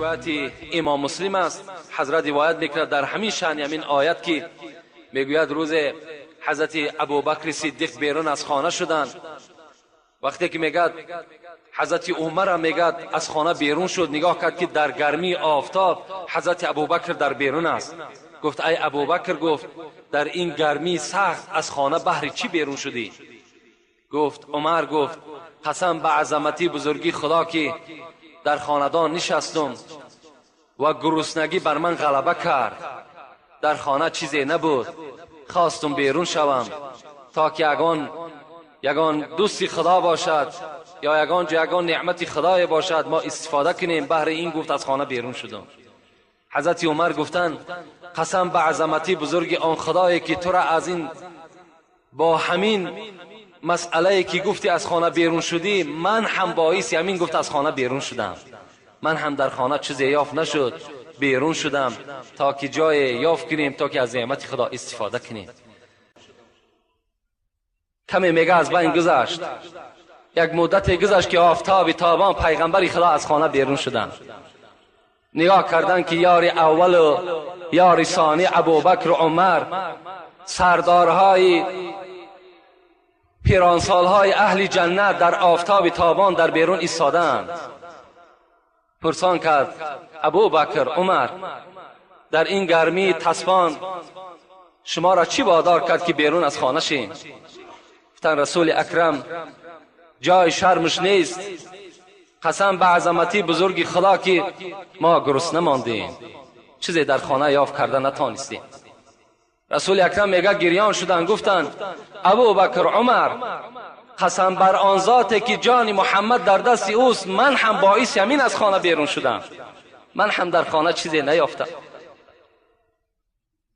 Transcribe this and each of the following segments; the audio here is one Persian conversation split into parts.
روایت امام مسلم است. حضرت روایت میکرد در همین شأن همین آیت که میگوید روز حضرت ابوبکر صدیق بیرون از خانه شدند، وقتی که میگد حضرت عمر هم میگد از خانه بیرون شد، نگاه کرد که در گرمی آفتاب حضرت ابوبکر در بیرون است. گفت ای ابوبکر، گفت در این گرمی سخت از خانه بهر چی بیرون شدی؟ گفت عمر، گفت قسم به عظمتی بزرگی خدا که در خاندان نشستم و گرسنگی بر من غلبه کرد، در خانه چیزی نبود، خواستم بیرون شوم تا که یگان دوستی خدا باشد یا یگان نعمت خدای باشد ما استفاده کنیم. بهر این گفت از خانه بیرون شدم. حضرت عمر گفتند قسم به عظمتی بزرگ آن خدایی که تو را از این با همین مسئله که گفتی از خانه بیرون شدی، من هم باعث همین گفت از خانه بیرون شدم. من هم در خانه چیزی یافت نشد، بیرون شدم تا که جای یافت کنیم، تا که از نعمت خدا استفاده کنیم. کمی میگه از بین گذشت، یک مدت گذشت که آفتاب تابان پیغمبر خدا از خانه بیرون شدن. نگاه کردن که یار اول و یار ثانی ابوبکر و عمر، سردارهای پیرانسالهای اهل جنت در آفتاب تابان در بیرون ایستادند. پرسان کرد ابوبکر، عمر، در این گرمی تسبان شما را چی وادار کرد که بیرون از خانه شیم؟ گفتند رسول اکرم جای شرمش نیست، قسم به عظمتی بزرگی خدا که ما گرسنه ماندیم، چیزی در خانه یافت کرده نتانستیم. رسول اکرم میگه گریان شدن، گفتند ابوبکر، عمر، قسم بر آن ذاتی که جان محمد در دست اوست، من هم باعث همین از خانه بیرون شدم، من هم در خانه چیزی نیافتم،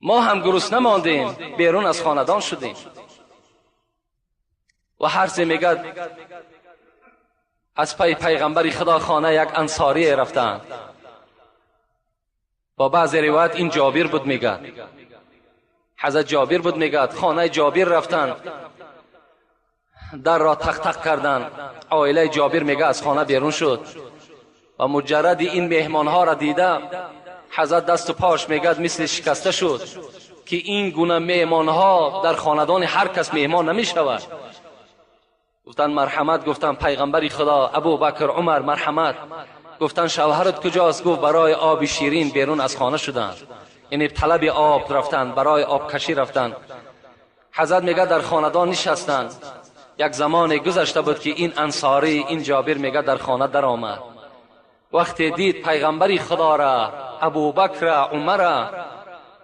ما هم گرسنه ماندیم، بیرون از خاندان شدیم. و هر چه میگه از پی پیغمبر خدا خانه یک انصاری رفتند. با بعض روایت این جابر بود، میگه حضرت جابر بود، میگه خانه جابر رفتند، در را تق تق کردند. عائله جابر میگه از خانه بیرون شد و مجرد این مهمان ها را دیده حضرت دست و پاش میگه مثل شکسته شد که این گونه مهمان ها در خاندان هر کس مهمان نمی شود. گفتن مرحمت. گفتن پیغمبر خدا ابوبکر، عمر، مرحمت. گفتن شوهرت کجاست؟ گفت برای آب شیرین بیرون از خانه شدند، یعنی طلب آب رفتند، برای آب کشی رفتند. حضرت میگه در خاندان نشستند. یک زمان گذشته بود که این انصاری، این جابر میگه در خانه در آمد. وقتی دید پیغمبر خدا را، ابوبکر، عمر،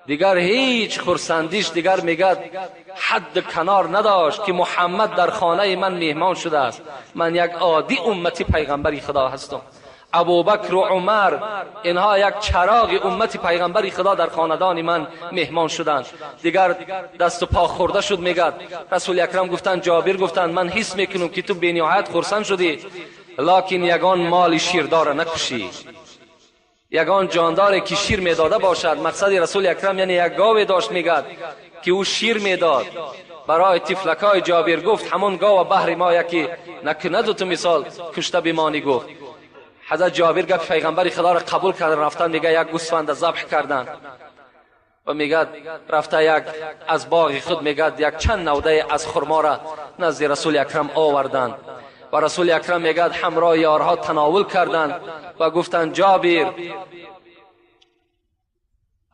دیگر هیچ خرسندیش دیگر میگه حد کنار نداشت که محمد در خانه من مهمان شده است، من یک عادی امتی پیغمبر خدا هستم. ابوبکر و عمر اینها یک چراغ امت پیغمبر خدا در خاندان من مهمان شدند. دیگر دست و پا خورده شد. میگه رسول اکرم گفتند جابر گفتند من حس میکنم که تو بینهایت خرسند شدی، لکن یگان مال شیردار نکشی، یگان جاندار که شیر میداده باشد. مقصد رسول اکرم یعنی یک گاوی داشت میگه که او شیر میداد برای تفلکای جابر. گفت همون گاو بهر ما یکی نکند تو مثال کشته بمانی. گفت حضرت جابر گفت پیغمبر خدا را قبول کردن، رفتن میگه یک گوسفند ذبح کردن و میگه رفته یک از باغ خود میگه یک چند نوده از خرما را نزد رسول اکرم آوردند و رسول اکرم میگه همراه یارها تناول کردند و گفتند جابر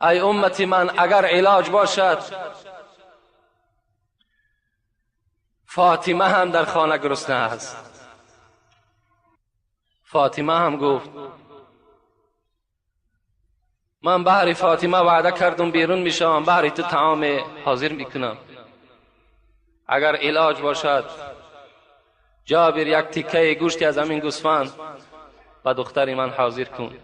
ای امتی من، اگر علاج باشد فاطمه هم در خانه گرسنه است. فاطمه هم گفت من بهر فاطمه وعده کردم بیرون میشم، بهر تو طعام حاضر میکنم، اگر علاج باشد جابر یک تکه گوشتی از همین گوسفند به دختر من حاضر کن.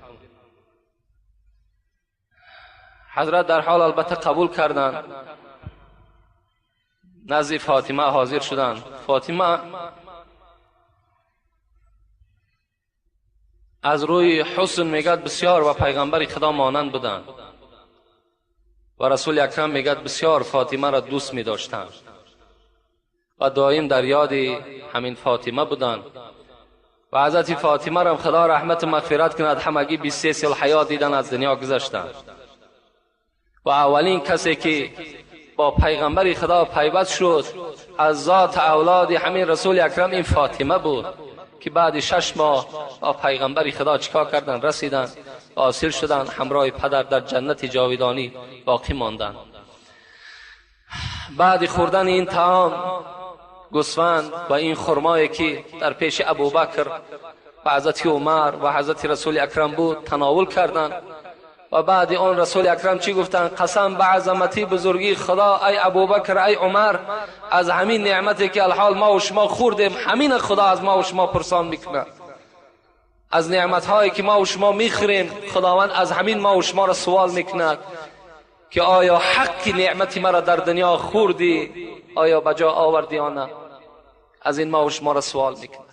حضرت در حال البته قبول کردند، نزد فاطمه حاضر شدند. فاطمه از روی حسن میگد بسیار و پیغمبر خدا مانند بودند و رسول اکرم میگد بسیار فاطمه را دوست می داشتند و دائم در یاد همین فاطمه بودند و حضرت فاطمه را خدا رحمت و مغفرت کند، همگی 23 سال حیات دیدن از دنیا گذشتند. و اولین کسی که با پیغمبر خدا پیوست شد از ذات اولاد همین رسول اکرم این فاطمه بود که بعد 6 ماه با پیغمبر خدا چیکار کردن؟ رسیدن، حاصل شدن، همراه پدر در جنت جاودانی باقی ماندن. بعد خوردن این طعام، گوسفند و این خرمایی که در پیش ابوبکر و حضرت عمر و حضرت رسول اکرم بود تناول کردند. و بعد آن رسول اکرم چی گفتند؟ قسم به عظمتی بزرگی خدا ای ابوبکر ای عمر، از همین نعمتی که الحال ما و شما خوردیم همین خدا از ما و شما پرسان میکنه. از نعمتهایی که ما و شما میخوریم خداوند از همین ما و شما را سوال میکند که آیا حق نعمتی مرا در دنیا خوردی، آیا بجا آوردی یا نه؟ از این ما و شما را سوال میکند.